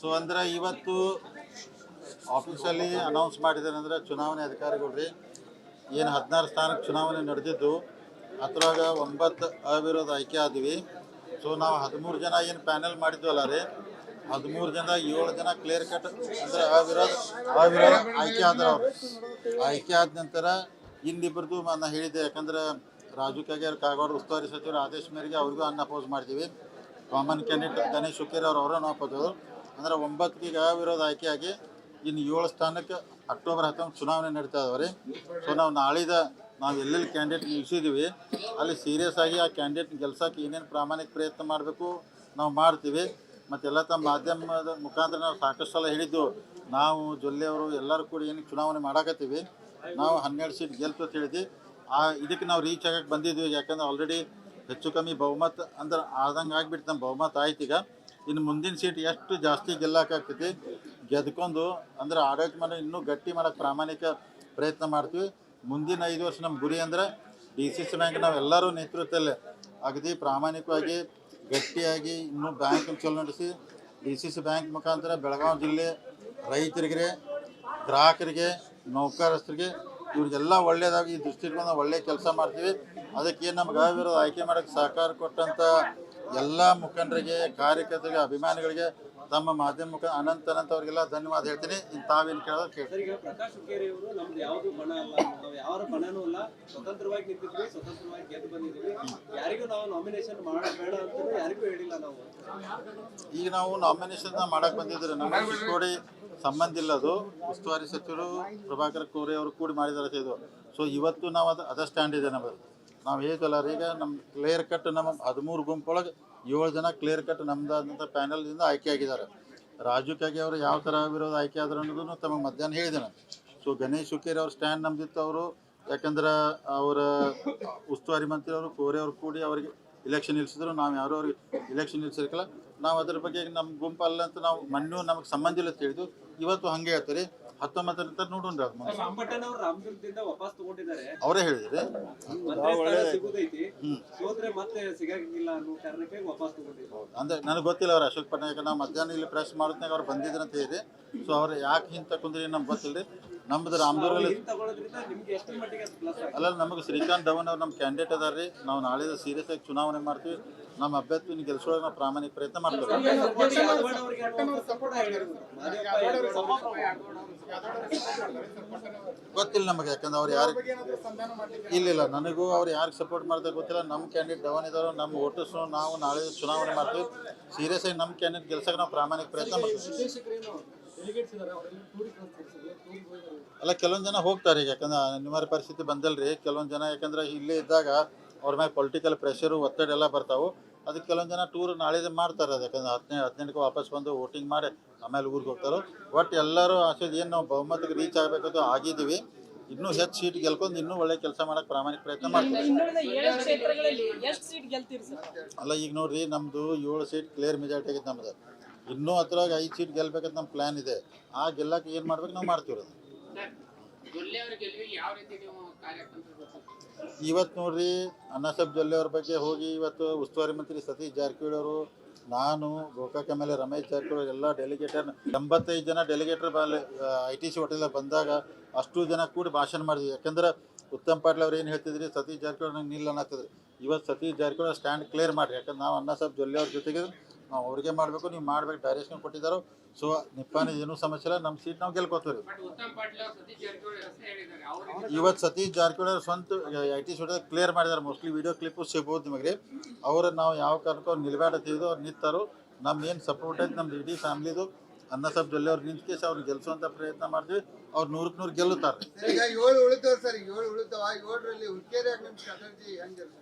So ಅಂದ್ರೆ ಇವತ್ತು ಆಫೀಸಲ್ಲಿ ಅನೌನ್ಸ್ ಮಾಡಿದ್ದಾರೆ ಅಂದ್ರೆ ಚುನಾವಣೆ ಅಧಿಕಾರಿಗಳು ರೀ ಏನು 16 ಸ್ಥಾನಕ್ಕೆ ಚುನಾವಣೆ ನಡೆದಿದ್ದು ಅದ್ರಾಗ 9 ಅವಿರೋಧ ಆಯ್ಕೆ ಆದ್ವಿ. ಸೊ ನಾವು 13 ಜನ ಏನು ಪ್ಯಾನೆಲ್ ಮಾಡಿದ್ವಲ್ಲ ರೀ 13 ಜನ 7 ಜನ ಕ್ಲಿಯರ್ ಕಟ್ ಅಂದ್ರೆ ಅವಿರೋಧ ಆಯ್ಕೆ ಆದ್ರೆ ಅವರು ಆಯ್ಕೆ ಆದ ನಂತರ ಇನ್ನಿಬ್ಬರದು ನಾನು ಹೇಳಿದ್ದೆ, ಯಾಕಂದ್ರೆ ರಾಜು ಕಾಗೇರ್ ಕಾಗವಾಡ ಉಸ್ತುವಾರಿ ಸಚಿವರ ಆದೇಶ ಮೇರೆಗೆ ಅವ್ರಿಗೂ ಅಪೋಸ್ ಮಾಡ್ತೀವಿ. ಕಾಮನ್ ಕ್ಯಾಂಡಿಡೇಟ್ ಗಣೇಶ್ ಹುಕ್ಕೇರಿ ಅವರನ್ನು ಅಪೋಸೋದು ಅಂದ್ರೆ 9 ಈಗ ಅವಿರೋಧ ಆಯ್ಕೆಯಾಗಿ ಇನ್ನು 7 ಸ್ಥಾನಕ್ಕೆ ಅಕ್ಟೋಬರ್ 19 ಚುನಾವಣೆ ನಡೀತಾ ಇದಾವೆ ರೀ. ಸೊ ನಾವು ಎಲ್ಲೆಲ್ಲಿ ಕ್ಯಾಂಡಿಡೇಟ್ ನಿಲ್ಲಿಸಿದ್ದೀವಿ ಅಲ್ಲಿ ಸೀರಿಯಸ್ ಆಗಿ ಆ ಕ್ಯಾಂಡಿಡೇಟ್ ಗೆಲ್ಸೋಕೆ ಏನೇನು ಪ್ರಾಮಾಣಿಕ ಪ್ರಯತ್ನ ಮಾಡಬೇಕು ನಾವು ಮಾಡ್ತೀವಿ. ಮತ್ತೆಲ್ಲ ತಮ್ಮ ಮಾಧ್ಯಮದ ಮುಖಾಂತರ ನಾವು ಸಾಕಷ್ಟು ಸಲ ಹೇಳಿದ್ದು, ನಾವು ಜೊಲ್ಲೆಯವರು ಎಲ್ಲರೂ ಕೂಡ ಏನು ಚುನಾವಣೆ ಮಾಡಾಕತ್ತೀವಿ, ನಾವು 12 ಸೀಟ್ ಗೆಲ್ತು ಅಂತ ಹೇಳಿದ್ವಿ. ಇದಕ್ಕೆ ನಾವು ರೀಚ್ ಆಗಕ್ಕೆ ಬಂದಿದ್ವಿ. ಯಾಕಂದ್ರೆ ಆಲ್ರೆಡಿ ಹೆಚ್ಚು ಕಮ್ಮಿ ಬಹುಮತ ಅಂದ್ರೆ ಆದಂಗೆ ಆಗಿಬಿಟ್ಟು ನಮ್ಮ ಬಹುಮತ ಆಯ್ತು. ಈಗ ಇನ್ನು ಮುಂದಿನ ಸೀಟ್ ಎಷ್ಟು ಜಾಸ್ತಿ ಗೆಲ್ಲಕ್ಕಾಗ್ತೈತಿ ಗೆದ್ಕೊಂಡು ಅಂದ್ರೆ ಆಡಳಿತ ಮಾಡಿ ಇನ್ನೂ ಗಟ್ಟಿ ಮಾಡೋಕ್ಕೆ ಪ್ರಾಮಾಣಿಕ ಪ್ರಯತ್ನ ಮಾಡ್ತೀವಿ. ಮುಂದಿನ 5 ವರ್ಷ ನಮ್ಮ ಗುರಿ ಅಂದ್ರೆ DCC ಬ್ಯಾಂಕ್ ನಾವೆಲ್ಲರೂ ನೇತೃತ್ವದಲ್ಲಿ ಅಗದಿ ಪ್ರಾಮಾಣಿಕವಾಗಿ ಗಟ್ಟಿಯಾಗಿ ಇನ್ನೂ ಬ್ಯಾಂಕ್ ಚಲೋ ನಡೆಸಿ DCC ಬ್ಯಾಂಕ್ ಮುಖಾಂತರ ಬೆಳಗಾವಿ ಜಿಲ್ಲೆ ರೈತರಿಗೆ, ಗ್ರಾಹಕರಿಗೆ, ನೌಕರಸ್ಥರಿಗೆ ಇವ್ರಿಗೆಲ್ಲ ಒಳ್ಳೆಯದಾಗಿ ಈ ದೃಷ್ಟಿಕೋನ ಒಳ್ಳೆ ಕೆಲಸ ಮಾಡ್ತೀವಿ. ಅದಕ್ಕೆ ನಮ್ಗೆ ಅವಿರೋಧ ಆಯ್ಕೆ ಮಾಡೋಕ್ಕೆ ಸಹಕಾರ ಕೊಟ್ಟಂಥ ಎಲ್ಲ ಮುಖಂಡರಿಗೆ, ಕಾರ್ಯಕರ್ತರಿಗೆ, ಅಭಿಮಾನಿಗಳಿಗೆ ತಮ್ಮ ಮಾಧ್ಯಮ ಮುಖ ಅನಂತ ಅವ್ರಿಗೆಲ್ಲ ಧನ್ಯವಾದ ಹೇಳ್ತೀನಿ. ತಾವೇನು ಕೇಳೋದು ಕೇಳಿ. ಈಗ ಪ್ರಕಾಶ್ ಹುಕ್ಕೇರಿ ಅವರು ನಮ್ದು ಯಾವುದು ಬಣ ಅಲ್ಲ, ನಾವು ಯಾವ ಬಣನೂ ಅಲ್ಲ, ಸ್ವತಂತ್ರವಾಗಿ ನಿಂತಿದ್ವಿ, ಸ್ವತಂತ್ರವಾಗಿ ಗೆದ್ದು ಬಂದಿದ್ವಿ. ಯಾರಿಗೂ ನಾವು ನಾಮಿನೇಷನ್ ಮಾಡಬೇಡ ಅಂತ ಯಾರಿಗೂ ಹೇಳಿಲ್ಲ. ಈಗ ನಾವು ನಾಮಿನೇಷನ್ ಮಾಡಕ್ಕೆ ಬಂದಿದ್ರೆ ನಮ್ಮ ಚಿಕ್ಕೋಡಿ ಸಂಬಂಧ ಇಲ್ಲ, ಅದು ಉಸ್ತುವಾರಿ ಸಚಿವರು ಪ್ರಭಾಕರ್ ಕೋರೆ ಅವರು ಕೂಡಿ ಮಾಡಿದಾರೆ ಇದು. ಸೊ ಇವತ್ತು ನಾವು ಅದ ಸ್ಟ್ಯಾಂಡ್ ಇದೆ ನಮ್ಮದು. ನಾವು ಹೇಳ್ತಲ್ಲ ಈಗ ನಮ್ಮ ಕ್ಲಿಯರ್ ಕಟ್ ನಮ್ಮ 13 ಗುಂಪೊಳಗೆ 7 ಜನ ಕ್ಲಿಯರ್ ಕಟ್ ನಮ್ಮದಾದಂಥ ಪ್ಯಾನಲ್ದಿಂದ ಆಯ್ಕೆ ಆಗಿದ್ದಾರೆ. ರಾಜು ಕಾಗೆ ಅವರು ಯಾವ ಥರ ವಿರೋಧ ಆಯ್ಕೆ ಆದ್ರು ಅನ್ನೋದನ್ನು ತಮಗೆ ಮಧ್ಯಾಹ್ನ ಹೇಳಿದೆ ನಾನು. ಸೊ ಗಣೇಶ್ ಹುಕ್ಕೇರಿ ಅವ್ರ ಸ್ಟ್ಯಾಂಡ್ ನಮ್ದಿತ್ತು. ಅವರು ಯಾಕಂದ್ರೆ ಅವರ ಉಸ್ತುವಾರಿ ಮಂತ್ರಿ ಅವರು ಕೋರೆ ಅವ್ರು ಕೂಡಿ ಅವರಿಗೆ ಇಲೆಕ್ಷನ್ ನಿಲ್ಲಿಸಿದ್ರು. ನಾವು ಯಾರು ಅವ್ರಿಗೆ ಇಲೆಕ್ಷನ್ ನಿಲ್ಲಿಸಿರ್ಕಲ್ಲ. ನಾವು ಅದ್ರ ಬಗ್ಗೆ ನಮ್ಮ ಗುಂಪಲ್ಲ ಅಂತ ನಾವು ಮಣ್ಣು ನಮಗೆ ಸಂಬಂಧ ಇಲ್ಲ ಅಂತ ಹೇಳಿದ್ದು. ಇವತ್ತು ಹಂಗೆ ಹೇಳ್ತಾರೆ 19 ನಂತರ ನೋಡೋಣ. ಅವರೇ ಹೇಳಿದ್ರೆ ಅಂದ್ರೆ ನನಗೆ ಗೊತ್ತಿಲ್ಲ ಅವ್ರು ಅಶೋಕ್ ಪಟ್ನಾಯಕ ನಾವು ಮಧ್ಯಾಹ್ನ ಇಲ್ಲಿ ಪ್ರೆಸ್ ಮಾಡೋದ್ನಾಗ ಅವ್ರು ಬಂದಿದ್ರು ಅಂತ ಹೇಳಿರಿ. ಸೊ ಅವ್ರು ಯಾಕೆ ಹಿಂಗೆ ತಕೊಂಡ್ರಿ ನಮ್ಗೆ ಗೊತ್ತಿಲ್ಲ ರೀ. ನಮ್ದು ರಾಮದುರ್ಗಲ್ಲಿ ಅಲ್ಲ, ನಮಗೆ ಶ್ರೀಕಾಂತ್ ಧವನ್ ಅವ್ರು ನಮ್ಮ ಕ್ಯಾಂಡಿಡೇಟ್ ಅದಾರ ರೀ. ನಾವು ನಾಳೆ ಸೀರಿಯಸ್ ಆಗಿ ಚುನಾವಣೆ ಮಾಡ್ತೀವಿ. ನಮ್ಮ ಅಭ್ಯರ್ಥಿನ ಗೆಲ್ಸೋಳಗೆ ನಾವು ಪ್ರಾಮಾಣಿಕ ಪ್ರಯತ್ನ ಮಾಡ್ತೀವಿ. ಗೊತ್ತಿಲ್ಲ ನಮಗೆ, ಯಾಕಂದ್ರೆ ಅವ್ರು ಯಾರು ಇಲ್ಲ ನನಗೂ ಅವ್ರು ಯಾರಿಗೆ ಸಪೋರ್ಟ್ ಮಾಡ್ತಾರೆ ಗೊತ್ತಿಲ್ಲ. ನಮ್ಮ ಕ್ಯಾಂಡಿಡೇಟ್ ಧವನ್ ಇದ್ದಾರೋ ನಮ್ಮ ವೋಟರ್ಸು ನಾವು ನಾಳೆ ಚುನಾವಣೆ ಮಾಡ್ತೀವಿ. ಸೀರಿಯಸ್ ಆಗಿ ನಮ್ಮ ಕ್ಯಾಂಡಿಡೇಟ್ ಗೆಲ್ಸಕ್ಕೆ ನಾವು ಪ್ರಾಮಾಣಿಕ ಪ್ರಯತ್ನ ಮಾಡ್ತೀವಿ. ಅಲ್ಲ, ಕೆಲವೊಂದು ಜನ ಹೋಗ್ತಾರೆ ಈಗ, ಯಾಕಂದ್ರೆ ಅನಿವಾರ್ಯ ಪರಿಸ್ಥಿತಿ ಬಂದಲ್ರಿ. ಕೆಲವೊಂದು ಜನ ಯಾಕಂದ್ರೆ ಇಲ್ಲೇ ಇದ್ದಾಗ ಅವ್ರ ಮೇಲೆ ಪೊಲಿಟಿಕಲ್ ಪ್ರೆಷರು ಒತ್ತಡ ಎಲ್ಲ ಬರ್ತಾವೆ. ಅದಕ್ಕೆ ಕೆಲವೊಂದು ಜನ ಟೂರ್ ನಾಳೆದೇ ಮಾಡ್ತಾರೆ. ಅದು ಯಾಕಂದ್ರೆ 18ಕ್ಕೆ ವಾಪಸ್ ಬಂದು ವೋಟಿಂಗ್ ಮಾಡಿ ಆಮೇಲೆ ಊರಿಗೆ ಹೋಗ್ತಾರೆ. ಒಟ್ಟು ಎಲ್ಲರೂ ಆಸೆ ಏನು ನಾವು ಬಹುಮತಕ್ಕೆ ರೀಚ್ ಆಗಬೇಕಂತ ಆಗಿದ್ದೀವಿ. ಇನ್ನೂ ಹೆಚ್ಚು ಸೀಟ್ ಗೆಲ್ಕೊಂಡು ಇನ್ನೂ ಒಳ್ಳೆ ಕೆಲಸ ಮಾಡೋಕ್ಕೆ ಪ್ರಾಮಾಣಿಕ ಪ್ರಯತ್ನ ಮಾಡ್ತೀವಿ. ಅಲ್ಲ, ಈಗ ನೋಡ್ರಿ ನಮ್ಮದು 7 ಸೀಟ್ ಕ್ಲಿಯರ್ ಮೆಜಾರಿಟಿ ಆಗಿತ್ತು ನಮ್ಮದು. ಇನ್ನೂ ಹತ್ರವಾಗಿ 5 ಸೀಟ್ ಗೆಲ್ಬೇಕಂತ ನಮ್ಮ ಪ್ಲ್ಯಾನ್ ಇದೆ. ಆ ಗೆಲ್ಲಕ್ಕೆ ಏನು ಮಾಡ್ಬೇಕು ನಾವು ಮಾಡ್ತೀವಿ. ಇವತ್ತು ನೋಡ್ರಿ ಅಣ್ಣಾಸಾಹೇಬ್ ಜೊಲ್ಲೆ ಅವ್ರ ಬಗ್ಗೆ ಹೋಗಿ ಇವತ್ತು ಉಸ್ತುವಾರಿ ಮಂತ್ರಿ ಸತೀಶ್ ಜಾರಕಿಹೊಳಿ ಅವರು, ನಾನು, ಗೋಕಾಕ್ MLA ರಮೇಶ್ ಜಾರಕಿಹೊಳಿ ಎಲ್ಲ ಡೆಲಿಗೇಟರ್ 85 ಜನ ಡೆಲಿಗೇಟರ್ ITC ಹೋಟೆಲ್ ಬಂದಾಗ ಅಷ್ಟು ಜನ ಕೂಡಿ ಭಾಷಣ ಮಾಡಿದ್ವಿ. ಯಾಕಂದ್ರೆ ಉತ್ತಮ್ ಪಾಟೀಲ್ ಅವ್ರು ಏನು ಹೇಳ್ತಿದ್ರಿ, ಸತೀಶ್ ಜಾರಕಿಹೊಳಿ ನಂಗೆ ನಿಲ್ಲ ಅನ್ನತ್ತಿದ್ರಿ. ಇವತ್ತು ಸತೀಶ್ ಜಾರಕಿಹೊಳಿ ಸ್ಟ್ಯಾಂಡ್ ಕ್ಲಿಯರ್ ಮಾಡಿರಿ. ಯಾಕಂದ್ರೆ ನಾವು ಅಣ್ಣಾಸಾಹೇಬ್ ಜೊಲ್ಲೆ ಅವ್ರ ಜೊತೆಗೆ ನಾವು ಅವ್ರಿಗೆ ಮಾಡಬೇಕು, ನೀವು ಮಾಡ್ಬೇಕು ಡೈರೆಕ್ಷನ್ ಕೊಟ್ಟಿದ್ದಾರೋ. ಸೊ ನಿಪ್ಪಾನಿ ಏನೂ ಸಮಸ್ಯೆ ಇಲ್ಲ, ನಮ್ಮ ಸೀಟ್ ನಾವು ಗೆಲ್ಕೋತೀವಿ. ಇವತ್ತು ಸತೀಶ್ ಜಾರಕಿಹೊಳಿ ಅವ್ರು ಸ್ವಂತ ITC ಹೋಟೆಲ್ ಕ್ಲಿಯರ್ ಮಾಡಿದ್ದಾರೆ. ಮೋಸ್ಟ್ಲಿ ವಿಡಿಯೋ ಕ್ಲಿಪ್ಪು ಸಿಗ್ಬೋದು ನಿಮಗೆ. ಅವ್ರು ನಾವು ಯಾವ ಕಾರಣಕ್ಕೂ ಅವ್ರು ನಿಲ್ಬೇಡತ್ತಿದ್ದು ಅವ್ರು ನಿಂತಾರೋ. ನಮ್ಮ ಏನು ಸಪೋರ್ಟ್ ಐತೆ ನಮ್ದು ಇಡೀ ಫ್ಯಾಮಿಲಿದು ಅಣ್ಣಾಸಾಹೇಬ್ ಜೊಲ್ಲೆ ಅವ್ರು ನಿಂತ ಕೇಸ್ ಅವ್ರು ಗೆಲ್ಸುವಂಥ ಪ್ರಯತ್ನ ಮಾಡ್ತೀವಿ. ಅವ್ರು 100ಕ್ಕೆ 100 ಗೆಲ್ಲುತ್ತಾರೆ.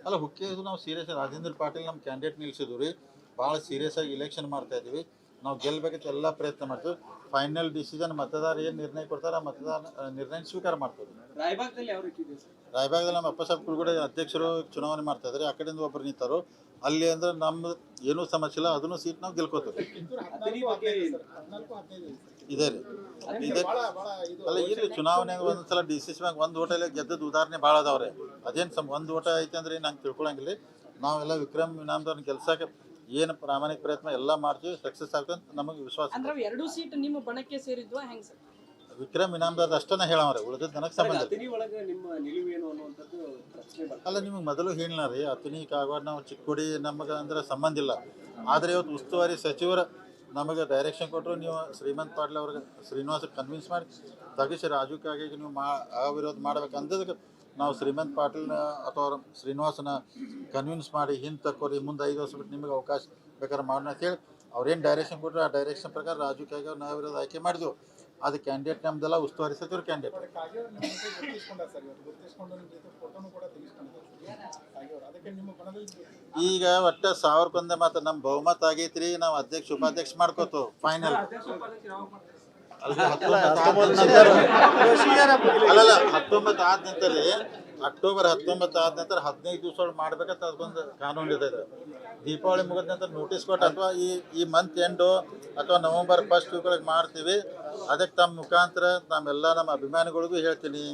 ಅಲ್ಲ, ಹುಕ್ಕೇರಿ ನಾವು ಸೀರಿಯಸ್ ರಾಜೇಂದ್ರ ಪಾಟೀಲ್ ನಮ್ಮ ಕ್ಯಾಂಡಿಡೇಟ್ ನಿಲ್ಸಿದ್ವಿ ರೀ. ಭಾಳ ಸೀರಿಯಸ್ ಆಗಿ ಇಲೆಕ್ಷನ್ ಮಾಡ್ತಾ ಇದ್ದೀವಿ. ನಾವು ಗೆಲ್ಲಬೇಕಂತ ಎಲ್ಲ ಪ್ರಯತ್ನ ಮಾಡ್ತೀವಿ. ಫೈನಲ್ ಡಿಸಿಷನ್ ಮತದಾರ ಏನು ನಿರ್ಣಯ ಕೊಡ್ತಾರೆ ಮತದಾರ ನಿರ್ಣಯ ಸ್ವೀಕಾರ ಮಾಡ್ತೀವಿ. ರಾಯಬಾಗದಲ್ಲಿ ನಮ್ಮ ಅಪ್ಪಸಾಹೇಬ್ ಕುಲಗಡೆ ಅಧ್ಯಕ್ಷರು ಚುನಾವಣೆ ಮಾಡ್ತಾ ಇದ್ದಾರೆ. ಆ ಕಡೆಯಿಂದ ಒಬ್ಬರು ನಿಂತಾರು. ಅಲ್ಲಿ ಅಂದ್ರೆ ನಮ್ದು ಏನೂ ಸಮಸ್ಯೆ ಇಲ್ಲ, ಅದನ್ನು ಸೀಟ್ ನಾವು ಗೆಲ್ಕೋತೀವಿ. ಇದೆ ರೀ, ಇದೆ. ಅಲ್ಲ ಇರಲಿ, ಚುನಾವಣೆಗೆ ಒಂದ್ಸಲ DCC ಬ್ಯಾಂಕ್ 1 ಓಟಲ್ಲಿ ಗೆದ್ದದ್ದು ಉದಾಹರಣೆ ಭಾಳ ಅದಾವ್ರೆ. ಅದೇನು 1 ಓಟ ಐತೆ ಅಂದ್ರೆ ನಂಗೆ ತಿಳ್ಕೊಳಂಗಿಲ್ಲ. ನಾವೆಲ್ಲ ವಿಕ್ರಮ್ ಇನಾಮ್ದವ್ರನ್ನ ಗೆಲ್ಸಕ್ಕೆ ಏನು ಪ್ರಾಮಾಣಿಕ ಪ್ರಯತ್ನ ಎಲ್ಲ ಮಾಡ್ತೀವಿ, ಸಕ್ಸಸ್ ಆಗ್ತದೆ ನಮಗೆ ವಿಶ್ವಾಸ. ಅಂದ್ರೆ ಎರಡೂ ಸೀಟ್ ನಿಮ್ಮ ಬಣಕ್ಕೆ ಸೇರಿದ್ವಾ ಹೆಂಗ್ ಸರ್? ವಿಕ್ರಮ್ ಇನಾಮದಾರ್ ಅಷ್ಟನ್ನ ಹೇಳವ್ರೆ, ಉಳಿದದ್ದು ನನಗೆ ಸಂಬಂಧ ಇಲ್ಲ. ಅತನಿ ಒಳಗೆ ನಿಮ್ಮ ನಿಲುವು ಏನು ಅನ್ನುವಂಥದ್ದು ಪ್ರಶ್ನೆ ಬರ್ತದೆ. ಅಲ್ಲ, ನಿಮಗೆ ಮೊದಲು ಹೇಳಿಲ್ಲ ರೀ, ಅತನಿ ಕಾಗವಾಡ ನಾವು ಚಿಕ್ಕೋಡಿ ನಮಗೆ ಅಂದ್ರೆ ಸಂಬಂಧ ಇಲ್ಲ. ಆದರೆ ಇವತ್ತು ಉಸ್ತುವಾರಿ ಸಚಿವರು ನಮಗೆ ಡೈರೆಕ್ಷನ್ ಕೊಟ್ಟರು, ನೀವು ಶ್ರೀಮಂತ್ ಪಾಟೀಲ್ ಅವ್ರಿಗೆ ಶ್ರೀನಿವಾಸ ಕನ್ವಿನ್ಸ್ ಮಾಡಿ ತೆಗಿಸಿ ರಾಜು ಕಾಗೆ ನೀವು ಅವಿರೋಧ ಮಾಡ್ಬೇಕು ಅಂದದಕ್ಕೆ ನಾವು ಶ್ರೀಮಂತ್ ಪಾಟೀಲ್ನ ಅಥವಾ ಶ್ರೀನಿವಾಸನ ಕನ್ವಿನ್ಸ್ ಮಾಡಿ ಹಿಂದೆ ತಕ್ಕೋರಿ, ಮುಂದೆ 5 ವರ್ಷ ಬಿಟ್ಟು ನಿಮಗೆ ಅವಕಾಶ ಬೇಕಾದ್ರೆ ಮಾಡೋಣ ಅಂತೇಳಿ ಅವ್ರೇನು ಡೈರೆಕ್ಷನ್ ಕೊಟ್ಟರು ಆ ಡೈರೆಕ್ಷನ್ ಪ್ರಕಾರ ರಾಜು ಕಾಗೆ ಅವ್ರು ನಾವಿರೋಧ ಆಯ್ಕೆ ಮಾಡಿದ್ವು. ಅದು ಕ್ಯಾಂಡಿಡೇಟ್ ನಮ್ದೆಲ್ಲ ಉಸ್ತುವಾರಿ ಸಚಿವರು ಕ್ಯಾಂಡಿಡೇಟ್. ಈಗ ಒಟ್ಟ 1000ಕೊಂದೇ ಮಾತ್ರ ನಮ್ಮ ಬಹುಮತ ಆಗೈತ್ರಿ, ನಾವು ಅಧ್ಯಕ್ಷ ಉಪಾಧ್ಯಕ್ಷ ಮಾಡ್ಕೋತು ಫೈನಲ್. ಅಲ್ಲ 19 ಆದ ನಂತರ ಅಕ್ಟೋಬರ್ 19 ಆದ ನಂತರ 15 ದಿವಸ ಒಳಗೆ ಮಾಡ್ಬೇಕಂತ ಅದಕ್ಕೊಂದು ಕಾನೂನು ಇದೆ. ದೀಪಾವಳಿ ಮುಗಿದ ನಂತರ ನೋಟಿಸ್ ಕೊಟ್ಟು ಅಥವಾ ಈ ಮಂತ್ ಎಂಡು ಅಥವಾ ನವೆಂಬರ್ 1st ವೀಕ್ ಮಾಡ್ತೀವಿ. ಅದಕ್ಕೆ ತಮ್ಮ ಮುಖಾಂತರ ನಮ್ಮೆಲ್ಲ ನಮ್ಮ ಅಭಿಮಾನಿಗಳಿಗೂ ಹೇಳ್ತೀನಿ,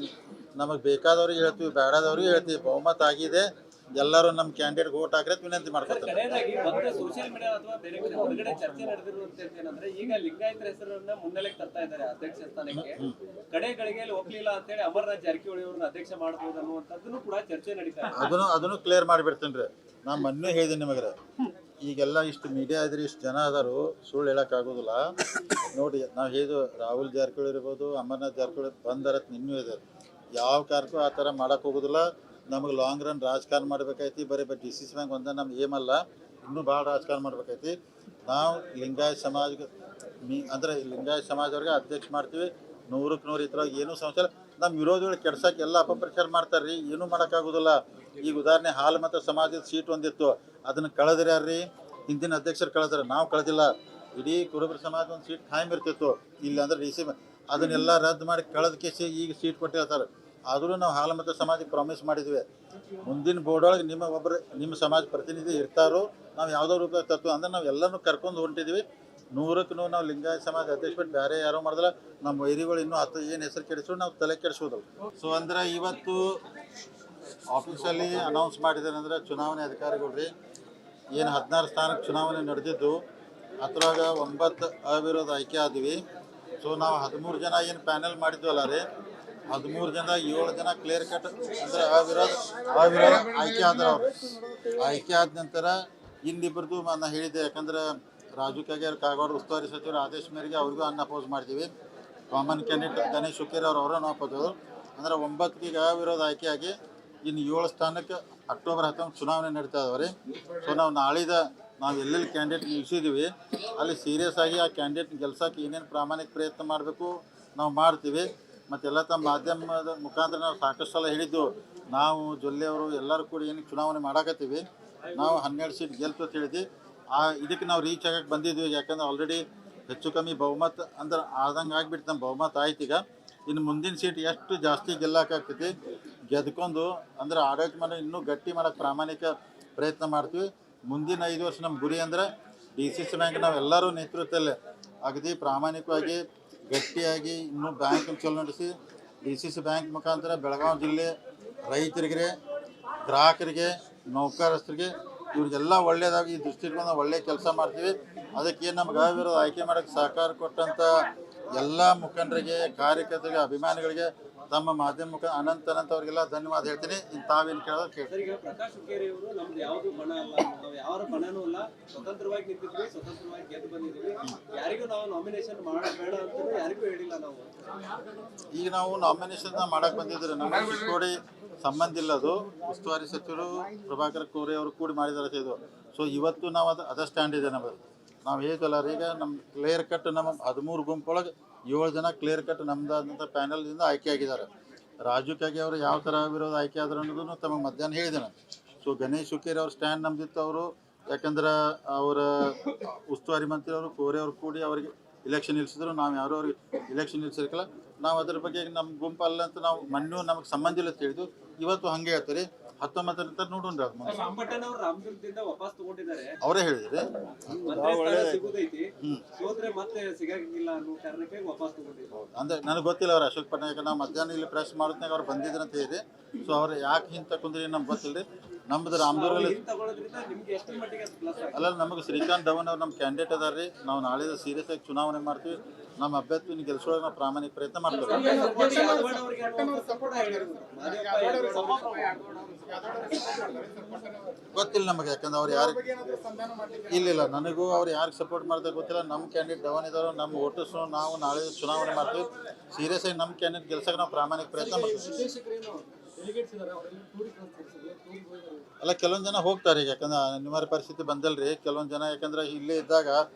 ನಮಗೆ ಬೇಕಾದವ್ರಿಗೆ ಹೇಳ್ತೀವಿ, ಬೇಡದವ್ರಿಗೆ ಹೇಳ್ತೀವಿ, ಬಹುಮತ ಆಗಿದೆ, ಎಲ್ಲರೂ ನಮ್ಮ ಕ್ಯಾಂಡಿಡೇಟ್ ವೋಟ್ ಹಾಕ್ರೆ ವಿನಂತಿ ಮಾಡ್ಕೊತಾರೆ. ಕಡೆಯದಾಗಿ ಮತ್ತೆ ಸೋಷಿಯಲ್ ಮೀಡಿಯಾ ಅಥವಾ ಬೇರೆ ಕಡೆ ಹೊರಗಡೆ ಚರ್ಚೆ ನಡೆದಿರುವಂತದ್ದು ಏನಂದ್ರೆ, ಈಗ ಲಿಂಗಾಯತರ ಹೆಸರನ್ನ ಮುನ್ನೆಲೆಗೆ ತರ್ತಾ ಇದ್ದಾರೆ ಅಧ್ಯಕ್ಷ ಸ್ಥಾನಕ್ಕೆ. ಕಡೆ ಗಳಿಗೆಯಲ್ಲಿ ಒಪ್ಲಿಲ್ಲ ಅಂತೇಳಿ ಅಮರನಾಥ್ ಜಾರಕಿಹೊಳಿ ಅವ್ರನ್ನ ಅಧ್ಯಕ್ಷ ಮಾಡಬಹುದು ಅನ್ನುವಂಥದ್ದನ್ನು ಕೂಡ ಚರ್ಚೆ ನಡೀತಾ ಇದೆ. ಅದನ್ನು ಕ್ಲಿಯರ್ ಮಾಡಿಬಿಡ್ತೀನಿ ರೀ. ನಾನು ಮೊನ್ನೆ ಹೇಳಿದ್ದೀನಿ ನಿಮಗೆ, ಈಗೆಲ್ಲ ಇಷ್ಟು ಮೀಡಿಯಾ ಇದ್ರಿ, ಇಷ್ಟು ಜನ ಅದಾರು, ಸುಳ್ಳು ಹೇಳೋಕ್ಕಾಗೋದಿಲ್ಲ. ನೋಡಿ, ನಾವು ಹೇಳಿದ್ವು ರಾಹುಲ್ ಜಾರಕಿಹೊಳಿ ಇರ್ಬೋದು, ಅಮರನಾಥ್ ಜಾರಕಿಹೊಳಿ ಬಂದರತ್ ಇನ್ನೂ ಇದೆ. ಯಾವ ಕಾರಣಕ್ಕೂ ಆ ಥರ ಮಾಡೋಕೆ ಹೋಗೋದಿಲ್ಲ. ನಮಗೆ ಲಾಂಗ್ ರನ್ ರಾಜಕಾರಣ ಮಾಡ್ಬೇಕೈತಿ. ಬರೀ DCC ಬ್ಯಾಂಕ್ ಒಂದೇ ನಮ್ಮ ಏಮಲ್ಲ, ಇನ್ನೂ ಭಾಳ ರಾಜಕಾರಣ ಮಾಡ್ಬೇಕೈತಿ. ನಾವು ಲಿಂಗಾಯತ ಸಮಾಜಕ್ಕೆ ಅಂದರೆ ಲಿಂಗಾಯತ ಸಮಾಜವ್ರಿಗೆ ಅಧ್ಯಕ್ಷ ಮಾಡ್ತೀವಿ. 100ಕ್ಕೆ 100 ಇದ್ರಾಗ ಏನೂ ಸಮಸ್ಯೆ ಇಲ್ಲ. ನಮ್ಮ ವಿರೋಧಿಗಳು ಕೆಡ್ಸಕ್ಕೆ ಎಲ್ಲ ಅಪಪ್ರಚಾರ ಮಾಡ್ತಾರೆ ರೀ, ಏನೂ ಮಾಡೋಕ್ಕಾಗೋದಿಲ್ಲ. ಈಗ ಉದಾಹರಣೆ ಹಾಲು ಮತ್ತು ಸಮಾಜದ ಸೀಟ್ ಒಂದಿತ್ತು, ಅದನ್ನು ಕಳೆದ್ರೆ ಯಾರ್ರಿ? ಹಿಂದಿನ ಅಧ್ಯಕ್ಷರು ಕಳೆದ್ರೆ, ನಾವು ಕಳೆದಿಲ್ಲ. ಇಡೀ ಕುರುಬರ ಸಮಾಜ ಒಂದು ಸೀಟ್ ಖಾಯಂ ಇರ್ತಿತ್ತು ಇಲ್ಲಿ, ಅಂದರೆ DC ಅದನ್ನೆಲ್ಲ ರದ್ದು ಮಾಡಿ ಕಳೆದ ಕೇಸಿ ಈಗ ಸೀಟ್ ಕೊಟ್ಟಿರ್ತಾರೆ. ಆದರೂ ನಾವು ಹಾಲು ಮತ್ತು ಸಮಾಜಕ್ಕೆ ಪ್ರಾಮಿಸ್ ಮಾಡಿದ್ವಿ, ಮುಂದಿನ ಬೋರ್ಡೊಳಗೆ ನಿಮ್ಮ ಸಮಾಜ ಪ್ರತಿನಿಧಿ ಇರ್ತಾರೋ, ನಾವು ಯಾವುದೋ ರೂಪದಾಗ ತತ್ವ ಅಂದರೆ ನಾವು ಎಲ್ಲನೂ ಕರ್ಕೊಂಡು ಹೊಂಟಿದ್ವಿ. 100ಕ್ಕೆ 100 ನಾವು ಲಿಂಗಾಯತ ಸಮಾಜ ಅಧ್ಯಕ್ಷ ಬಿಟ್ಟು ಬೇರೆ ಯಾರೋ ಮಾಡಿದ್ರೆ ನಮ್ಮ ವೈರಿಗಳು ಇನ್ನೂ ಏನು ಹೆಸರು ಕೆಡಿಸೋ ನಾವು ತಲೆ ಕೆಡಿಸೋದಲ್ಲ. ಸೊ ಅಂದ್ರೆ ಇವತ್ತು ಆಫೀಸಲ್ಲಿ ಅನೌನ್ಸ್ ಮಾಡಿದ್ದಾರೆ ಅಂದರೆ, ಚುನಾವಣೆ ಅಧಿಕಾರಿಗಳು ರೀ, ಏನು 16 ಸ್ಥಾನಕ್ಕೆ ಚುನಾವಣೆ ನಡೆದಿದ್ದು, ಅದ್ರಾಗ 9 ಅವಿರೋಧ ಆಯ್ಕೆ ಆದ್ವಿ. ಸೊ ನಾವು 13 ಜನ ಏನು ಪ್ಯಾನೆಲ್ ಮಾಡಿದ್ವಲ್ಲ ರೀ, 13 ಜನ 7 ಜನ ಕ್ಲಿಯರ್ ಕಟ್ ಅಂದರೆ ಅವಿರೋಧ ಆಯ್ಕೆ ಆದ್ರೆ ಅವರು ಆಯ್ಕೆ ಆದ ನಂತರ ಇನ್ನಿಬ್ಬರದು ನಾನು ಹೇಳಿದ್ದೆ. ಯಾಕಂದ್ರೆ ರಾಜು ಕಾಗೆ ಅವ್ರ ಕಾಗವಾಡ ಉಸ್ತುವಾರಿ ಸಚಿವರು ಆದೇಶ ಮೇರೆಗೆ ಅವ್ರಿಗೂ ಅನ್ಅಪೋಸ್ ಮಾಡ್ತೀವಿ. ಕಾಮನ್ ಕ್ಯಾಂಡಿಡೇಟ್ ಗಣೇಶ್ ಹುಕ್ಕೇರಿ ಅವರನ್ನು ಅಪೋಸ್ ಅಂದರೆ 9ಗೆ ಅವಿರೋಧ ಆಯ್ಕೆಯಾಗಿ ಇನ್ನು 7 ಸ್ಥಾನಕ್ಕೆ ಅಕ್ಟೋಬರ್ 19 ಚುನಾವಣೆ ನಡೀತಾ ಇದಾವೆ. ಸೊ ನಾವು ಎಲ್ಲೆಲ್ಲಿ ಕ್ಯಾಂಡಿಡೇಟ್ ನಿಲ್ಲಿಸಿದ್ದೀವಿ ಅಲ್ಲಿ ಸೀರಿಯಸ್ ಆಗಿ ಆ ಕ್ಯಾಂಡಿಡೇಟ್ ಗೆಲ್ಸೋಕೆ ಏನೇನು ಪ್ರಾಮಾಣಿಕ ಪ್ರಯತ್ನ ಮಾಡಬೇಕು ನಾವು ಮಾಡ್ತೀವಿ. ಮತ್ತೆಲ್ಲ ತಮ್ಮ ಮಾಧ್ಯಮದ ಮುಖಾಂತರ ನಾವು ಸಾಕಷ್ಟು ಸಲ ಹೇಳಿದ್ದು, ನಾವು ಜೊಲ್ಲೆಯವರು ಎಲ್ಲರೂ ಕೂಡ ಏನಕ್ಕೆ ಚುನಾವಣೆ ಮಾಡಾಕತ್ತೀವಿ, ನಾವು 12 ಸೀಟ್ ಗೆಲ್ತು ಅಂತ ಹೇಳಿದ್ವಿ. ಇದಕ್ಕೆ ನಾವು ರೀಚ್ ಆಗಕ್ಕೆ ಬಂದಿದ್ವಿ. ಯಾಕಂದ್ರೆ ಆಲ್ರೆಡಿ ಹೆಚ್ಚು ಕಮ್ಮಿ ಬಹುಮತ ಅಂದ್ರೆ ಆದಂಗೆ ಆಗಿಬಿಟ್ಟು ನಮ್ಮ ಬಹುಮತ ಆಯ್ತು. ಈಗ ಇನ್ನು ಮುಂದಿನ ಸೀಟ್ ಎಷ್ಟು ಜಾಸ್ತಿ ಗೆಲ್ಲಕ್ಕಾಗ್ತೈತಿ ಗೆದ್ಕೊಂಡು ಅಂದ್ರೆ ಆಡಳಿತ ಮಾಡಿ ಇನ್ನೂ ಗಟ್ಟಿ ಮಾಡೋಕ್ಕೆ ಪ್ರಾಮಾಣಿಕ ಪ್ರಯತ್ನ ಮಾಡ್ತೀವಿ. ಮುಂದಿನ 5 ವರ್ಷ ನಮ್ಮ ಗುರಿ ಅಂದ್ರೆ DCC ಬ್ಯಾಂಕ್ ನಾವೆಲ್ಲರೂ ನೇತೃತ್ವದಲ್ಲೇ ಅಗದಿ ಪ್ರಾಮಾಣಿಕವಾಗಿ ಗಟ್ಟಿಯಾಗಿ ಇನ್ನೂ ಬ್ಯಾಂಕ್ ಚಲೋ ನಡೆಸಿ DCC ಬ್ಯಾಂಕ್ ಮುಖಾಂತರ ಬೆಳಗಾವಿ ಜಿಲ್ಲೆ ರೈತರಿಗೆ, ಗ್ರಾಹಕರಿಗೆ, ನೌಕರಸ್ಥರಿಗೆ ಇವ್ರಿಗೆಲ್ಲ ಒಳ್ಳೆಯದಾಗಿ ಈ ದೃಷ್ಟಿಕೋನ ಒಳ್ಳೆಯ ಕೆಲಸ ಮಾಡ್ತೀವಿ. ಅದಕ್ಕೆ ನಮ್ಗೆ ಅವಿರೋಧ ಆಯ್ಕೆ ಮಾಡೋಕ್ಕೆ ಸಹಕಾರ ಕೊಟ್ಟಂಥ ಎಲ್ಲ ಮುಖಂಡರಿಗೆ, ಕಾರ್ಯಕರ್ತರಿಗೆ, ಅಭಿಮಾನಿಗಳಿಗೆ ತಮ್ಮ ಮಾಧ್ಯಮ ಮುಖ ಅನಂತ ಅವ್ರಿಗೆಲ್ಲ ಧನ್ಯವಾದ ಹೇಳ್ತೀನಿ. ತಾವೇನು ಕೇಳೋದು ಕೇಳಿ. ಈಗ ಪ್ರಕಾಶ್ ಹುಕ್ಕೇರಿ ಅವರು ನಮ್ದು ಯಾವುದು ಬಣ ಅಲ್ಲ, ನಾವು ಯಾವ ಬಣನೂ ಅಲ್ಲ, ಸ್ವತಂತ್ರವಾಗಿ ನಿಂತಿದ್ವಿ, ಸ್ವತಂತ್ರವಾಗಿ ಗೆದ್ದು ಬಂದಿದ್ವಿ, ಯಾರಿಗೂ ನಾವು ನಾಮಿನೇಷನ್ ಮಾಡಬೇಡ ಅಂತ ಯಾರಿಗೂ ಹೇಳಿಲ್ಲ. ಈಗ ನಾವು ನಾಮಿನೇಷನ್ ಮಾಡಕ್ಕೆ ಬಂದಿದ್ರೆ ನಮ್ಮ ಚಿಕ್ಕೋಡಿ ಸಂಬಂಧ ಇಲ್ಲ. ಅದು ಉಸ್ತುವಾರಿ ಸಚಿವರು ಪ್ರಭಾಕರ್ ಕೋರೆ ಅವರು ಕೂಡಿ ಮಾಡಿದಾರೆ ಇದು. ಸೊ ಇವತ್ತು ನಾವು ಅದ ಸ್ಟ್ಯಾಂಡ್ ಇದೆ ನಮ್ಮದು. ನಾವು ಹೇಳಿದ್ವಲ್ಲ ಈಗ ನಮ್ಮ ಕ್ಲಿಯರ್ ಕಟ್ ನಮ್ಮ 13 ಗುಂಪೊಳಗೆ 7 ಜನ ಕ್ಲಿಯರ್ ಕಟ್ ನಮ್ಮದಾದಂಥ ಪ್ಯಾನಲ್ದಿಂದ ಆಯ್ಕೆ ಆಗಿದ್ದಾರೆ. ರಾಜು ಕಾಗೆ ಅವರು ಯಾವ ಥರ ವಿರೋಧ ಆಯ್ಕೆ ಆದ್ರು ಅನ್ನೋದನ್ನು ತಮಗೆ ಮಧ್ಯಾಹ್ನ ಹೇಳಿದೆ ನಾನು. ಸೊ ಗಣೇಶ್ ಹುಕ್ಕೇರಿ ಅವ್ರ ಸ್ಟ್ಯಾಂಡ್ ನಮ್ದಿತ್ತು. ಅವರು ಯಾಕಂದ್ರೆ ಅವರ ಉಸ್ತುವಾರಿ ಮಂತ್ರಿ ಅವರು ಕೋರೆ ಅವರು ಕೂಡಿ ಅವರಿಗೆ ಇಲೆಕ್ಷನ್ ನಿಲ್ಲಿಸಿದ್ರು. ನಾವು ಯಾರೋ ಅವ್ರಿಗೆ ಇಲೆಕ್ಷನ್ ನಿಲ್ಲಿಸಿರ್ಕಲ್ಲ. ನಾವು ಅದ್ರ ಬಗ್ಗೆ ನಮ್ಮ ಗುಂಪಲ್ಲ ಅಂತ ನಾವು ಮಣ್ಣು ನಮಗೆ ಸಂಬಂಧ ಇಲ್ಲ ಅಂತ ಹೇಳಿದ್ವು. ಇವತ್ತು ಹಂಗೆ ಹೇಳ್ತಾರೆ. 19 ನಂತರ ನೋಡೋಣ ಅದು ವಾಪಸ್ ತಗೊಂಡಿದ್ದಾರೆ, ಅವರೇ ಹೇಳಿದ್ರೆ ಅಂದ್ರೆ ನನಗೆ ಗೊತ್ತಿಲ್ಲ. ಅವ್ರು ಅಶೋಕ್ ಪಟ್ನಾಯಕ ನಾವು ಮಧ್ಯಾಹ್ನ ಇಲ್ಲಿ ಪ್ರೆಸ್ ಮಾಡೋದ್ನಾಗ ಅವ್ರು ಬಂದಿದ್ರು ಅಂತ ಹೇಳಿದೆ. ಸೊ ಅವ್ರು ಯಾಕೆ ಹಿಂದೆ ತಕೊಂಡ್ರಿ ನಮ್ಗೆ ಗೊತ್ತಿಲ್ಲ. ನಮ್ದು ರಾಮದುರ್ಗಲ್ಲಿ ಹಿಂಗ್ ತಗೊಳ್ಳೋದ್ರಿಂದ ನಿಮ್ಗೆ ಎಷ್ಟು ಮಟ್ಟಿಗೆ ಪ್ಲಸ್ ಆಗುತ್ತೆ? ಅಲ್ಲ ನಮಗೆ ಶ್ರೀಕಾಂತ್ ಧವನ್ ಅವ್ರು ನಮ್ಮ ಕ್ಯಾಂಡಿಡೇಟ್ ಅದಾರ ರೀ. ನಾವು ನಾಳೆ ಸೀರಿಯಸ್ ಆಗಿ ಚುನಾವಣೆ ಮಾಡ್ತೀವಿ. ನಮ್ಮ ಅಭ್ಯರ್ಥಿನ ಗೆಲ್ಸೋಕೆ ನಾವು ಪ್ರಾಮಾಣಿಕ ಪ್ರಯತ್ನ ಮಾಡ್ತೀವಿ. ಗೊತ್ತಿಲ್ಲ ನಮಗೆ, ಯಾಕಂದ್ರೆ ಅವ್ರು ಯಾರು ಇಲ್ಲ ನನಗೂ ಅವ್ರು ಯಾರಿಗೆ ಸಪೋರ್ಟ್ ಮಾಡ್ತಾರೆ ಗೊತ್ತಿಲ್ಲ. ನಮ್ಮ ಕ್ಯಾಂಡಿಡೇಟ್ ಧವನ್ ಇದ್ದಾರೋ ನಮ್ಮ ವೋಟರ್ಸ್ ನಾವು ನಾಳೆ ಚುನಾವಣೆ ಮಾಡ್ತೀವಿ. ಸೀರಿಯಸ್ ಆಗಿ ನಮ್ಮ ಕ್ಯಾಂಡಿಡೇಟ್ ಗೆಲ್ಸಕ್ಕೆ ನಾವು ಪ್ರಾಮಾಣಿಕ ಪ್ರಯತ್ನ ಮಾಡ್ತೀವಿ. ಅಲ್ಲ ಕೆಲವೊಂದು ಜನ ಹೋಗ್ತಾರೆ ಈಗ, ಯಾಕಂದ್ರೆ ಅನಿವಾರ್ಯ ಪರಿಸ್ಥಿತಿ ಬಂದಲ್ರಿ. ಕೆಲವೊಂದು ಜನ ಯಾಕಂದ್ರೆ ಇಲ್ಲೇ ಇದ್ದಾಗ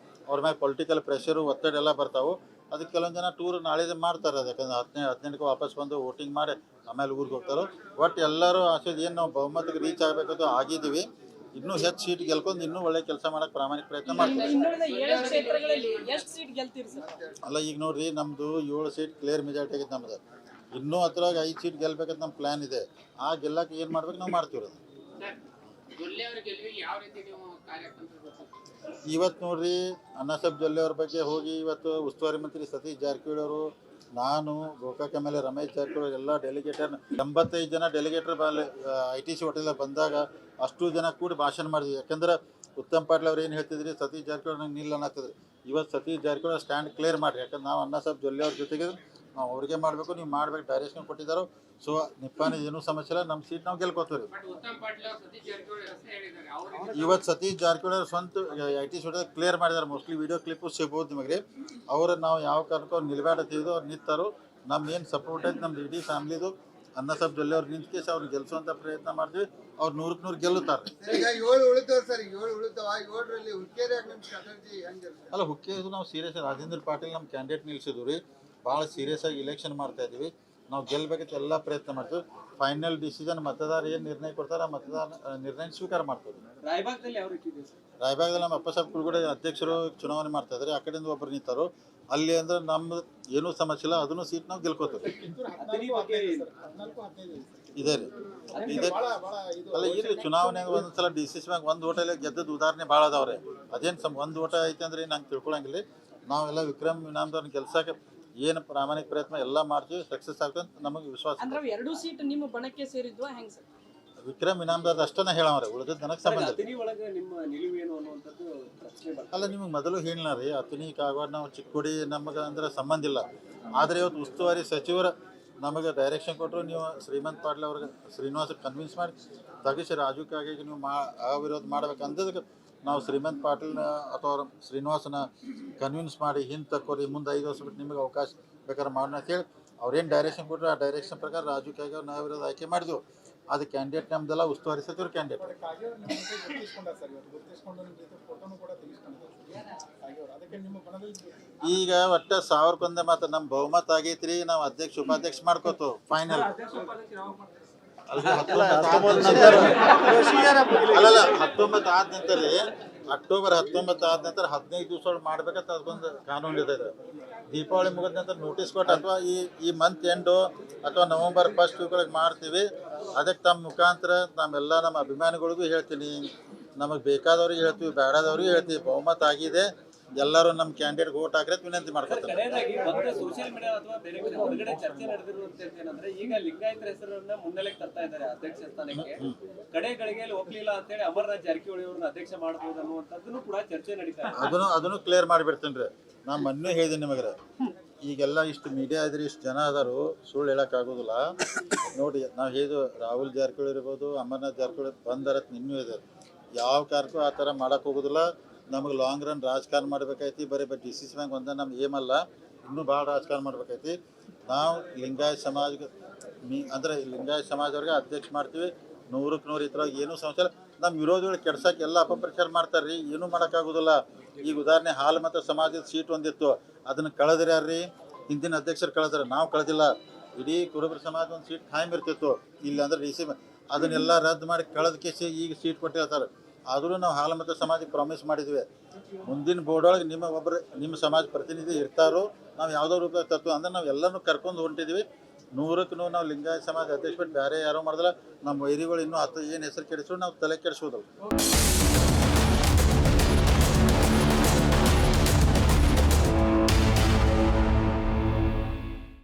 ಅವ್ರ ಮೇಲೆ ಪೊಲಿಟಿಕಲ್ ಪ್ರೆಷರು ಒತ್ತಡ ಎಲ್ಲ ಬರ್ತಾವೆ. ಅದಕ್ಕೆ ಕೆಲವೊಂದು ಜನ ಟೂರ್ ನಾಳೆ ಮಾಡ್ತಾರೆ. ಅದು ಯಾಕಂದ್ರೆ 18ಕ್ಕೆ ವಾಪಸ್ ಬಂದು ವೋಟಿಂಗ್ ಮಾಡಿ ಆಮೇಲೆ ಊರಿಗೆ ಹೋಗ್ತಾರೆ. ಒಟ್ಟು ಎಲ್ಲರೂ ಆಸೆ ಏನು ನಾವು ಬಹುಮತಕ್ಕೆ ರೀಚ್ ಆಗಬೇಕಂತ ಆಗಿದ್ದೀವಿ. ಇನ್ನೂ ಹೆಚ್ಚು ಸೀಟ್ ಗೆಲ್ಕೊಂಡು ಇನ್ನೂ ಒಳ್ಳೆ ಕೆಲಸ ಮಾಡೋಕೆ ಪ್ರಾಮಾಣಿಕ ಪ್ರಯತ್ನ ಮಾಡ್ತೀವಿ. ಇನ್ನುಳಿದ 7 ಕ್ಷೇತ್ರಗಳಲ್ಲಿ ಎಷ್ಟು ಸೀಟ್ ಗೆಲ್ತೀರಿ ಸರ್? ಅಲ್ಲ ಈಗ ನೋಡ್ರಿ, ನಮ್ಮದು 7 ಸೀಟ್ ಕ್ಲಿಯರ್ ಮೆಜಾರಿಟಿ ಆಗೈತೆ ನಮ್ಮದು. ಇನ್ನೂ ಹತ್ರವಾಗಿ 5 ಸೀಟ್ ಗೆಲ್ಬೇಕಂತ ನಮ್ಮ ಪ್ಲ್ಯಾನ್ ಇದೆ. ಆ ಗೆಲ್ಲಕ್ಕೆ ಏನು ಮಾಡ್ಬೇಕು ನಾವು ಮಾಡ್ತೀವಿ. ಅದು ಇವತ್ತು ನೋಡ್ರಿ, ಅಣ್ಣಾಸಾಹೇಬ್ ಜೊಲ್ಲೆ ಅವ್ರ ಬಗ್ಗೆ ಹೋಗಿ ಇವತ್ತು ಉಸ್ತುವಾರಿ ಮಂತ್ರಿ ಸತೀಶ್ ಜಾರಕಿಹೊಳಿ ಅವರು, ನಾನು, ಗೋಕಾಕ್ ಮೇಲೆ ರಮೇಶ್ ಜಾರಕಿಹೊಳಿ ಎಲ್ಲ ಡೆಲಿಗೇಟರ್ 85 ಜನ ಡೆಲಿಗೇಟರ್ ITC ಹೋಟೆಲ್ ಬಂದಾಗ ಅಷ್ಟು ಜನ ಕೂಡಿ ಭಾಷಣ ಮಾಡಿದ್ವಿ. ಯಾಕಂದ್ರೆ ಉತ್ತಮ್ ಪಾಟೀಲ್ ಅವ್ರು ಏನು ಹೇಳ್ತಿದ್ರಿ, ಸತೀಶ್ ಜಾರಕಿಹೊಳಿ ನಂಗೆ ನಿಲ್ಲ ಅನ್ನತ್ತಿದ್ರಿ. ಇವತ್ತು ಸತೀಶ್ ಜಾರಕಿಹೊಳಿ ಸ್ಟ್ಯಾಂಡ್ ಕ್ಲಿಯರ್ ಮಾಡಿರಿ. ಯಾಕಂದ್ರೆ ನಾವು ಅಣ್ಣಾಸಾಹೇಬ್ ಜೊಲ್ಲೆ ಅವ್ರ ಜೊತೆಗೆ ನಾವು ಅವ್ರಿಗೆ ಮಾಡಬೇಕು, ನೀವು ಮಾಡ್ಬೇಕು ಡೈರೆಕ್ಷನ್ ಕೊಟ್ಟಿದ್ದಾರೋ. ಸೊ ನಿಪ್ಪಾನಿ ಏನೂ ಸಮಸ್ಯೆ ಇಲ್ಲ, ನಮ್ಮ ಸೀಟ್ ನಾವು ಗೆಲ್ಕೋತೀವಿ. ಇವತ್ತು ಸತೀಶ್ ಜಾರಕಿಹೊಳಿ ಅವ್ರು ಸ್ವಂತ ITC ಹೋಟೆಲ್ ಕ್ಲಿಯರ್ ಮಾಡಿದ್ದಾರೆ. ಮೋಸ್ಟ್ಲಿ ವಿಡಿಯೋ ಕ್ಲಿಪ್ಪು ಸಿಗ್ಬೋದು ನಿಮಗೆ. ಅವ್ರು ನಾವು ಯಾವ ಕಾರಣಕ್ಕೂ ಅವ್ರು ನಿಲ್ಬೇಡತ್ತಿದ್ದು ಅವ್ರು ನಿಂತಾರೋ. ನಮ್ಮ ಏನು ಸಪೋರ್ಟ್ ಐತೆ ನಮ್ದು ಇಡೀ ಫ್ಯಾಮ್ಲಿದು ಅಣ್ಣಾಸಾಹೇಬ್ ಜೊಲ್ಲೆ ಅವ್ರು ನಿಂತ್ಕೇಸಿ ಅವ್ರು ಗೆಲ್ಸುವಂಥ ಪ್ರಯತ್ನ ಮಾಡ್ತೀವಿ. ಅವ್ರು 100ಕ್ಕೆ 100 ಗೆಲ್ಲುತ್ತಾರೆ. ಅಲ್ಲ ಹುಕ್ಕೇದು ನಾವು ಸೀರಿಯಸ್ ರಾಜೇಂದ್ರ ಪಾಟೀಲ್ ನಮ್ಮ ಕ್ಯಾಂಡಿಡೇಟ್ ನಿಲ್ಸಿದ್ವಿ ರೀ. ಭಾಳ ಸೀರಿಯಸ್ ಆಗಿ ಇಲೆಕ್ಷನ್ ಮಾಡ್ತಾ ಇದ್ದೀವಿ. ನಾವು ಗೆಲ್ಲಬೇಕಂತ ಎಲ್ಲ ಪ್ರಯತ್ನ ಮಾಡ್ತೀವಿ. ಫೈನಲ್ ಡಿಸಿಷನ್ ಮತದಾರ ಏನು ನಿರ್ಣಯ ಕೊಡ್ತಾರೆ ಆ ಮತದಾರ ನಿರ್ಣಯ ಸ್ವೀಕಾರ ಮಾಡ್ತೀವಿ. ರಾಯಬಾಗದಲ್ಲಿ ಯಾವ ರೀತಿ ಇದೆ ಸರ್? ರಾಯಬಾಗದಲ್ಲಿ ನಮ್ಮ ಅಪ್ಪಸಾಹೇಬ್ ಕುಲಗಡೆ ಅಧ್ಯಕ್ಷರು ಚುನಾವಣೆ ಮಾಡ್ತಾ ಇದ್ದಾರೆ. ಆ ಕಡೆಯಿಂದ ಒಬ್ಬರು ನಿಂತಾರು. ಅಲ್ಲಿ ಅಂದ್ರೆ ನಮ್ದು ಏನೂ ಸಮಸ್ಯೆ ಇಲ್ಲ, ಅದನ್ನು ಸೀಟ್ ನಾವು ಗೆಲ್ಕೋತೀವಿ. ಇದೆ ರೀ, ಇದೆ. ಅಲ್ಲ ಇರ್ಲಿ, ಚುನಾವಣೆ ಒಂದ್ಸಲ ಡಿಸಿಷನ್ ಮ್ಯಾಗ ಒಂದು ಓಟಲ್ಲಿ ಗೆದ್ದದ್ದು ಉದಾಹರಣೆ ಭಾಳ ಅದಾವ್ರೆ. ಅದೇನು ಒಂದು ಓಟ ಐತೆ ಅಂದ್ರೆ ನಂಗೆ ತಿಳ್ಕೊಳಂಗಿಲ್ಲ. ನಾವೆಲ್ಲ ವಿಕ್ರಮ್ ಇನಾಮದವ್ರನ್ನ ಗೆಲ್ಸಕ್ಕೆ ಏನು ಪ್ರಾಮಾಣಿಕ ಪ್ರಯತ್ನ ಎಲ್ಲ ಮಾಡ್ತೀವಿ. ಸಕ್ಸಸ್ ಆಗ್ತದೆ ಅಂತ ನಮಗೆ ವಿಶ್ವಾಸ. ಅಂದ್ರೆ 2 ಸೀಟ್ ನಿಮ್ಮ ಬಣಕ್ಕೆ ಸೇರಿದ್ವಾ ಹೆಂಗ್ ಸರ್? ವಿಕ್ರಮ್ ಇನಾಮದಾರ್ ಅಷ್ಟನ್ನ ಹೇಳವ್ರೆ, ಉಳಿದದ್ದು ನನಗೆ ಸಂಬಂಧ ಇಲ್ಲ. ಅತಿನಿ ಒಳಗೆ ನಿಮ್ಮ ನಿಲುವು ಏನು ಅನ್ನುವಂಥದ್ದು ಪ್ರಶ್ನೆ ಬರ್ತದೆ. ಅಲ್ಲ ನಿಮಗೆ ಮೊದಲು ಹೇಳಿಲ್ಲ ರೀ, ಅತನಿ ಕಾಗವಾಡ ನಾವು ಚಿಕ್ಕೋಡಿ ನಮಗೆ ಅಂದ್ರೆ ಸಂಬಂಧ ಇಲ್ಲ. ಆದರೆ ಇವತ್ತು ಉಸ್ತುವಾರಿ ಸಚಿವರು ನಮಗೆ ಡೈರೆಕ್ಷನ್ ಕೊಟ್ಟರು, ನೀವು ಶ್ರೀಮಂತ್ ಪಾಟೀಲ್ ಅವ್ರಿಗೆ ಶ್ರೀನಿವಾಸ ಕನ್ವಿನ್ಸ್ ಮಾಡಿ ತಗಿಸಿ ರಾಜು ಕಾಗೆಗೆ ನೀವು ಅವಿರೋಧ ಮಾಡ್ಬೇಕು ಅಂದದಕ್ಕೆ ನಾವು ಶ್ರೀಮಂತ್ ಪಾಟೀಲ್ನ ಅಥವಾ ಶ್ರೀನಿವಾಸನ ಕನ್ವಿನ್ಸ್ ಮಾಡಿ ಹಿಂದೆ ತಕ್ಕೋರಿ, ಮುಂದೆ 5 ವರ್ಷ ಬಿಟ್ಟು ನಿಮಗೆ ಅವಕಾಶ ಬೇಕಾದ್ರೆ ಮಾಡೋಣ ಅಂತೇಳಿ ಅವ್ರೇನು ಡೈರೆಕ್ಷನ್ ಕೊಟ್ಟರು ಆ ಡೈರೆಕ್ಷನ್ ಪ್ರಕಾರ ರಾಜು ಕಾಗೆ ಅವ್ರು ನಾವಿರೋದು ಆಯ್ಕೆ ಮಾಡಿದ್ವು. ಅದು ಕ್ಯಾಂಡಿಡೇಟ್ ನಮ್ದೆಲ್ಲ ಉಸ್ತುವಾರಿ ಸಚಿವರು ಕ್ಯಾಂಡಿಡೇಟ್. ಈಗ ಒಟ್ಟು 1000ಕ್ಕೆ ಮಾತ್ರ ನಮ್ಮ ಬಹುಮತ ಆಗೈತ್ರಿ. ನಾವು ಅಧ್ಯಕ್ಷ ಉಪಾಧ್ಯಕ್ಷ ಮಾಡ್ಕೋತು ಫೈನಲ್. ಅಲ್ಲಲ್ಲ 19 ಆದ ನಂತರ ಅಕ್ಟೋಬರ್ 19 ಆದ ನಂತರ 15 ದಿವಸ ಒಳಗೆ ಮಾಡ್ಬೇಕಂತ ಅದಕ್ಕೊಂದು ಕಾನೂನು ಇದೆ. ದೀಪಾವಳಿ ಮುಗಿದ ನಂತರ ನೋಟಿಸ್ ಕೊಟ್ಟು ಅಥವಾ ಈ ಮಂತ್ ಎಂಡು ಅಥವಾ ನವೆಂಬರ್ 1st ವೀಕ್ ಮಾಡ್ತೀವಿ. ಅದಕ್ಕೆ ತಮ್ಮ ಮುಖಾಂತರ ನಮ್ಮೆಲ್ಲ ನಮ್ಮ ಅಭಿಮಾನಿಗಳಿಗೂ ಹೇಳ್ತೀನಿ, ನಮಗೆ ಬೇಕಾದವ್ರಿಗೆ ಹೇಳ್ತೀವಿ, ಬೇಡದವ್ರಿಗೆ ಹೇಳ್ತೀವಿ. ಬಹುಮತ ಆಗಿದೆ, ಎಲ್ಲರೂ ನಮ್ಮ ಕ್ಯಾಂಡಿಡೇಟ್ ವೋಟ್ ಹಾಕ್ರೆ ವಿನಂತಿ ಮಾಡ್ಕೊತಾರೆ. ಕಡೆಯದಾಗಿ ಒಂದು ಸೋಷಿಯಲ್ ಮೀಡಿಯಾ ಅಥವಾ ಬೇರೆ ಕಡೆ ಹೊರಗಡೆ ಚರ್ಚೆ ನಡೆದಿರುವಂತದ್ದು ಏನಂದ್ರೆ, ಈಗ ಲಿಂಗಾಯತರ ಹೆಸರನ್ನ ಮುನ್ನೆಲೆಗೆ ತರ್ತಾ ಇದ್ದಾರೆ ಅಧ್ಯಕ್ಷ ಸ್ಥಾನಕ್ಕೆ. ಕಡೆ ಗಳಿಗೆಯಲ್ಲಿ ಹೋಗ್ಲಿಲ್ಲ ಅಂತೇಳಿ ಅಮರನಾಥ್ ಜಾರಕಿಹೊಳಿ ಅವ್ರನ್ನ ಅಧ್ಯಕ್ಷ ಮಾಡಬಹುದು ಅನ್ನುವಂಥದ್ದನ್ನು ಕೂಡ ಚರ್ಚೆ ನಡೀತಾ ಇದೆ. ಅದನ್ನು ಕ್ಲಿಯರ್ ಮಾಡಿಬಿಡ್ತೀನಿ ರೀ. ನಾನು ಮೊನ್ನೆ ಹೇಳಿದ್ದೀನಿ ನಿಮಗೆ, ಈಗೆಲ್ಲ ಇಷ್ಟು ಮೀಡಿಯಾ ಇದ್ರಿ, ಇಷ್ಟು ಜನ ಅದಾರು, ಸುಳ್ಳು ಹೇಳೋಕ್ಕಾಗೋದಿಲ್ಲ. ನೋಡಿ, ನಾವು ಹೇಳಿದ್ವು ರಾಹುಲ್ ಜಾರಕಿಹೊಳಿ ಇರ್ಬೋದು, ಅಮರನಾಥ್ ಜಾರಕಿಹೊಳಿ ಬಂದರತ್ ಇನ್ನೂ ಇದೆ. ಯಾವ ಕಾರಣಕ್ಕೂ ಆ ಥರ ಮಾಡೋಕೆ ಹೋಗೋದಿಲ್ಲ. ನಮಗೆ ಲಾಂಗ್ ರನ್ ರಾಜಕಾರಣ ಮಾಡ್ಬೇಕೈತಿ. ಬರೀ ಡಿಸಿಸ್ ಮ್ಯಾಗ ಒಂದ ನಮ್ಮ ಏಮಲ್ಲ, ಇನ್ನೂ ಭಾಳ ರಾಜಕಾರಣ ಮಾಡ್ಬೇಕೈತಿ. ನಾವು ಲಿಂಗಾಯತ್ ಸಮಾಜ ಅಂದರೆ ಲಿಂಗಾಯತ್ ಸಮಾಜವ್ರಿಗೆ ಅಧ್ಯಕ್ಷ ಮಾಡ್ತೀವಿ. 100ಕ್ಕೆ 100 ಈ ಥರ ಏನೂ ಸಮಸ್ಯೆ ಇಲ್ಲ. ನಮ್ಮ ವಿರೋಧಿಗಳು ಕೆಡ್ಸೋಕೆ ಎಲ್ಲ ಅಪಪ್ರಚಾರ ಮಾಡ್ತಾರೆ ರೀ, ಏನೂ ಮಾಡೋಕ್ಕಾಗೋದಿಲ್ಲ. ಈಗ ಉದಾಹರಣೆ ಹಾಲು ಮತ್ತು ಸಮಾಜದ ಸೀಟ್ ಒಂದಿತ್ತು, ಅದನ್ನು ಕಳೆದ್ರೆ ಯಾರ್ರಿ ಹಿಂದಿನ ಅಧ್ಯಕ್ಷರು ಕಳೆದ್ರೆ, ನಾವು ಕಳೆದಿಲ್ಲ. ಇಡೀ ಕುರುಬರ ಸಮಾಜ ಒಂದು ಸೀಟ್ ಖಾಯಂ ಇರ್ತಿತ್ತು ಇಲ್ಲಿ ಅಂದರೆ DC. ಅದನ್ನೆಲ್ಲ ರದ್ದು ಮಾಡಿ ಕಳೆದ ಕೇಸಿ ಈಗ ಸೀಟ್ ಕೊಟ್ಟಿರ್ತಾರೆ. ಆದರೂ ನಾವು ಹಾಲು ಮತ್ತು ಸಮಾಜಕ್ಕೆ ಪ್ರಾಮಿಸ್ ಮಾಡಿದ್ವಿ, ಮುಂದಿನ ಬೋರ್ಡೊಳಗೆ ನಿಮ್ಮ ಸಮಾಜ ಪ್ರತಿನಿಧಿ ಇರ್ತಾರೋ, ನಾವು ಯಾವುದೋ ರೂಪ ತತ್ವ ಅಂದ್ರೆ ನಾವು ಎಲ್ಲನೂ ಕರ್ಕೊಂಡು ಹೊಂಟಿದ್ವಿ. 100ಕ್ಕೆ 100 ನಾವು ಲಿಂಗಾಯತ ಸಮಾಜ ಅಧ್ಯಕ್ಷ ಬಿಟ್ಟು ಬೇರೆ ಯಾರೋ ಮಾಡಿದ್ರೆ ನಮ್ಮ ವೈರಿಗಳು ಇನ್ನೂ 10 ಏನು ಹೆಸರು ಕೆಡಿಸೋ ನಾವು ತಲೆ ಕೆಡಿಸೋದಲ್ಲ.